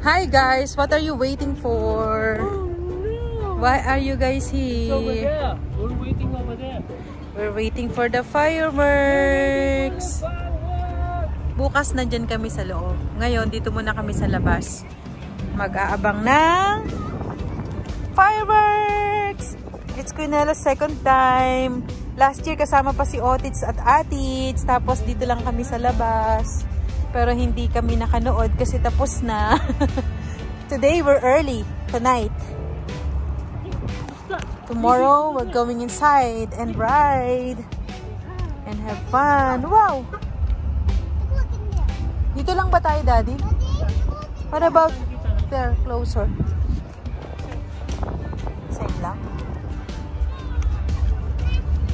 Hi guys, what are you waiting for? Oh, no. Why are you guys It's over here? there. We're waiting over there. We're waiting for the fireworks. Bukas nandyan kami sa loob. Ngayon, dito muna kami sa labas. Mag-aabang ng fireworks! It's Quinela's second time. Last year kasama pa si Otits at Atits. Tapos dito lang kami sa labas. Pero hindi kami nakanood kasi tapos na. Today we're early. Tonight. Tomorrow we're going inside and ride. And have fun. Wow! Dito lang ba tayo, Daddy? What about there, closer? Same lang.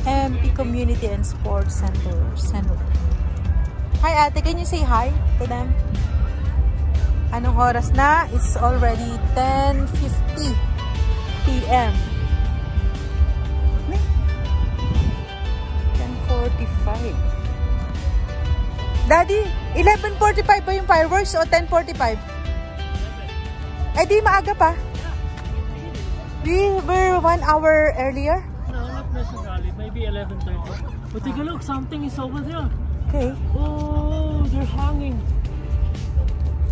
MP Community and Sports Center. Hi, Ate. Can you say hi to them? Anong oras na? It's already 10:50 p.m. 10:45. Daddy, 11:45 ba yung fireworks o 10:45? Eh di maaga pa. We were 1 hour earlier. No, not necessarily. Maybe 11:30. But take a look. Something is over there. Okay. Oh, they're hanging.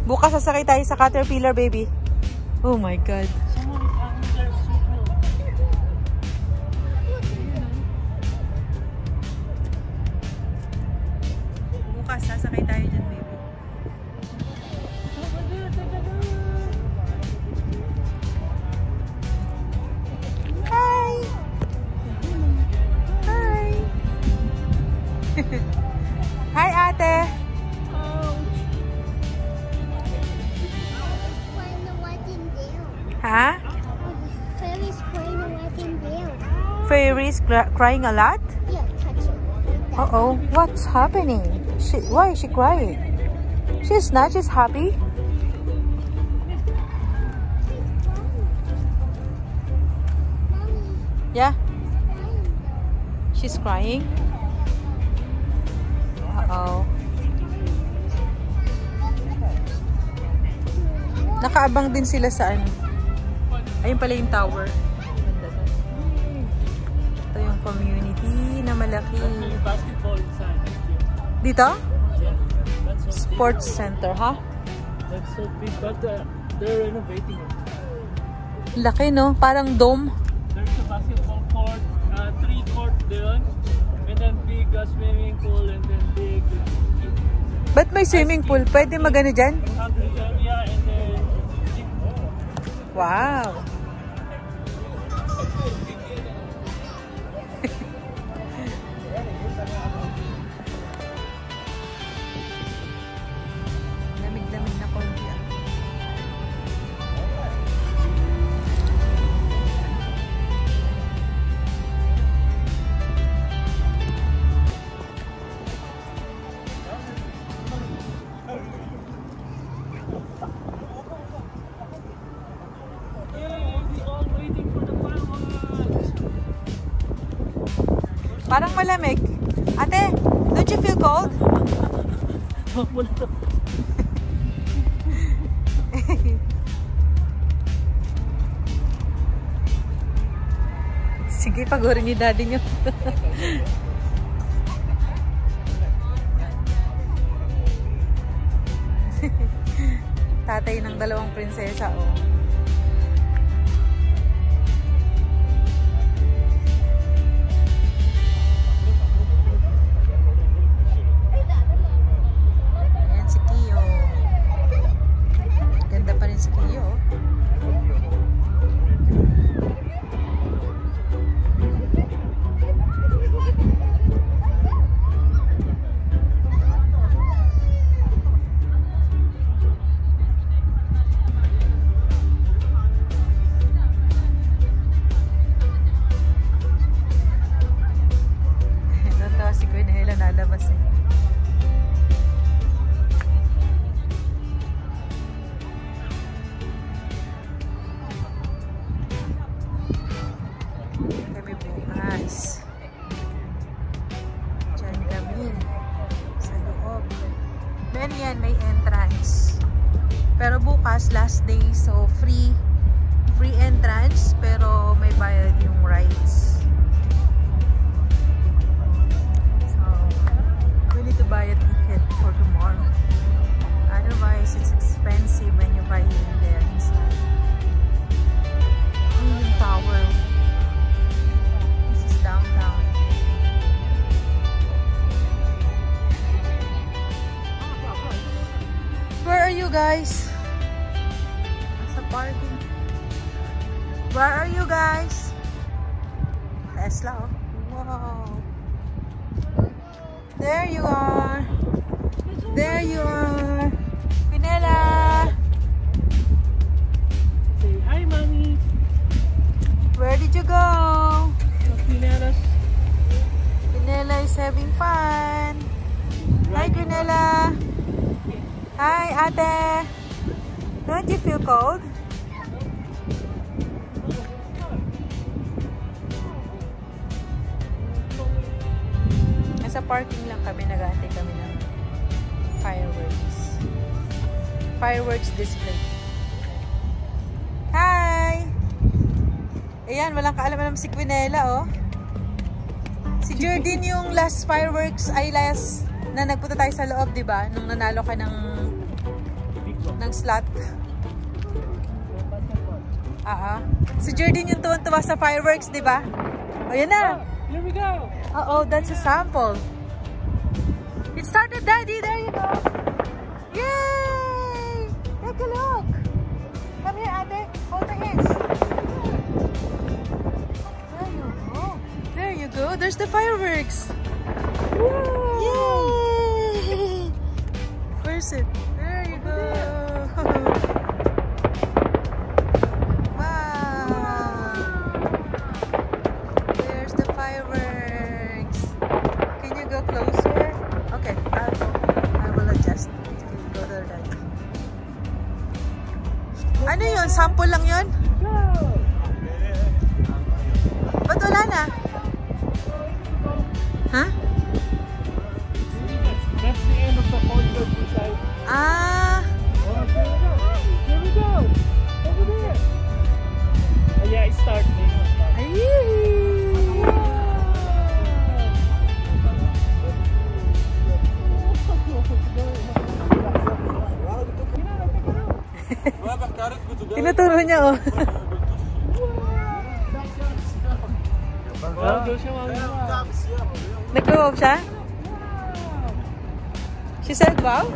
Bukas sasakay tayo sa Caterpillar, baby. Oh my God. Someone is hanging there. So cool. Bukas sasakay tayo dyan, baby. Over there. Take a look. Hi! Hi! Hi, Ate! Ha? Fairy's crying a lot in there. Fairy's crying a lot? Yeah, touch it. Uh-oh. What's happening? Why is she crying? She's not. She's happy. Yeah? She's crying? Uh-oh. Nakaabang din sila sa ano. Ayun pala yung tower. Ito yung community na malaki. Basketball inside. Dito? Yeah, that's so Sports center, ha? That's so big, but they're renovating it. Laki, no? Parang dome. There's a basketball court, 3 courts there, and then big swimming pool, and then big. Ba't may swimming pool? Pwede magano dyan? Yeah, and then. Wow! Lamig-lamig na konti ah. Parang malamig. Ate, don't you feel cold? Sige, pagurin ni daddy nyo. Tatay ng 2 prinsesa, oh. Pero bukas, last day, so free entrance, pero may bayad yung rides. So, we need to buy a ticket for tomorrow. Otherwise, it's expensive when you buy in there inside. Yung tower. This is downtown. Where are you guys? Sa parking. Where are you guys? Tesla. Wow. There you are. There you are. Pinela. Say hi, mommy. Where did you go? Pinela's. Pinela is having fun. Hi, Pinela. Hi, ate. Don't you feel cold? Nasa parking lang kami, nag-aantay kami ng fireworks display. Hi! Ayan, walang kaalaman ng si Quinella, oh. Si Jordan yung last fireworks, na nagpunta tayo sa loob, di ba? Nung nanalo ka ng slot. Si Jordan yung tuwan-tuwa sa fireworks, di ba? O, yan na. Here we go. Oh, that's a sample. It started, Daddy. There you go. Yay! Take a look. Come here, ate. Hold my hands. There you go. There you go. There's the fireworks. Yay! Where's it? There you go. Wow. There's the fireworks. Can you go closer? Okay, I will adjust. Go to the right. Ano yun? Sample lang yun? Ba't wala na? Huh? That's the end of the concert inside. Ah. Here we go. Over there. Yeah, it's starting. Tinuturo niya, oh. Nag-go siya? She said, wow?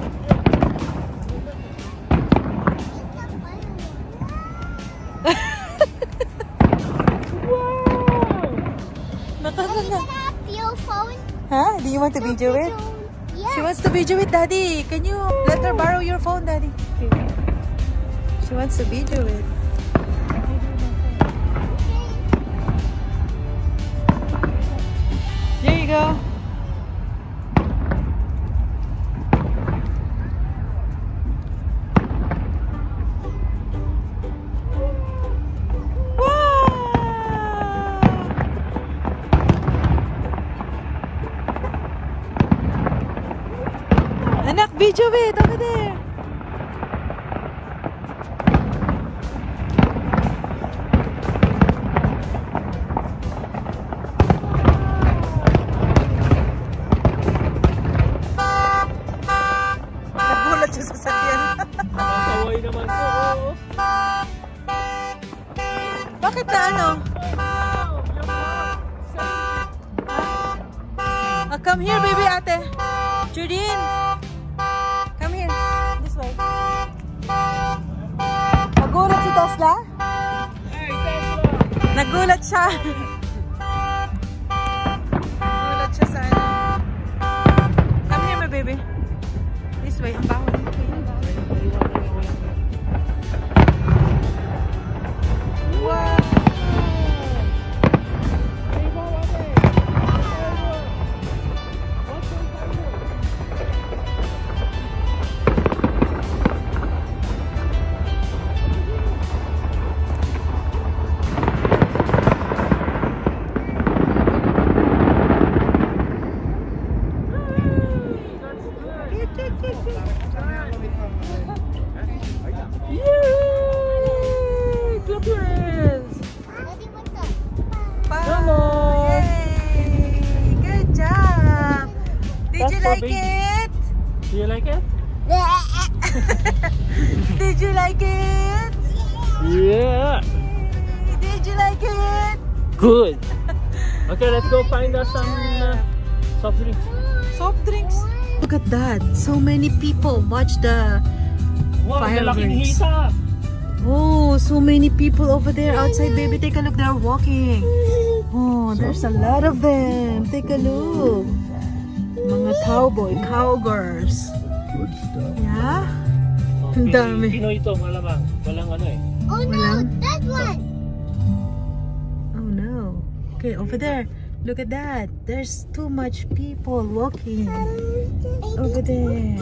Can I have your phone? Huh? Do you want to video it? Yeah. She wants to video it, Daddy. Can you let her borrow your phone, Daddy? She wants to video it. There you go. Anak, video it over there. Nagulat siya sa sakyan. Nakakaway naman ko. Bakit na ano? Come here, baby, ate. Judine. Come here. This way. Nagulat si Tesla? Hey, Tesla! Nagulat siya. Nagulat siya sa ano. Come here, my baby. This way. Ang bawal. Wow! like it? Do you like it? Did you like it? Yeah. Did you like it? Good. Okay, let's go find us some soft drinks. Soft drinks. Look at that. So many people watch the Wow, malaking fireworks. hita. Oh, so many people over there outside, baby. Take a look. They're walking. Oh, there's a lot of them. Take a look. Mga cowgirls. Good stuff. Yeah? Okay. Ang dami. Pinoy ito, malamang. Walang ano eh. Oh no, Walang? that one. Oh no. Okay, over there. Look at that. There's too much people walking over there.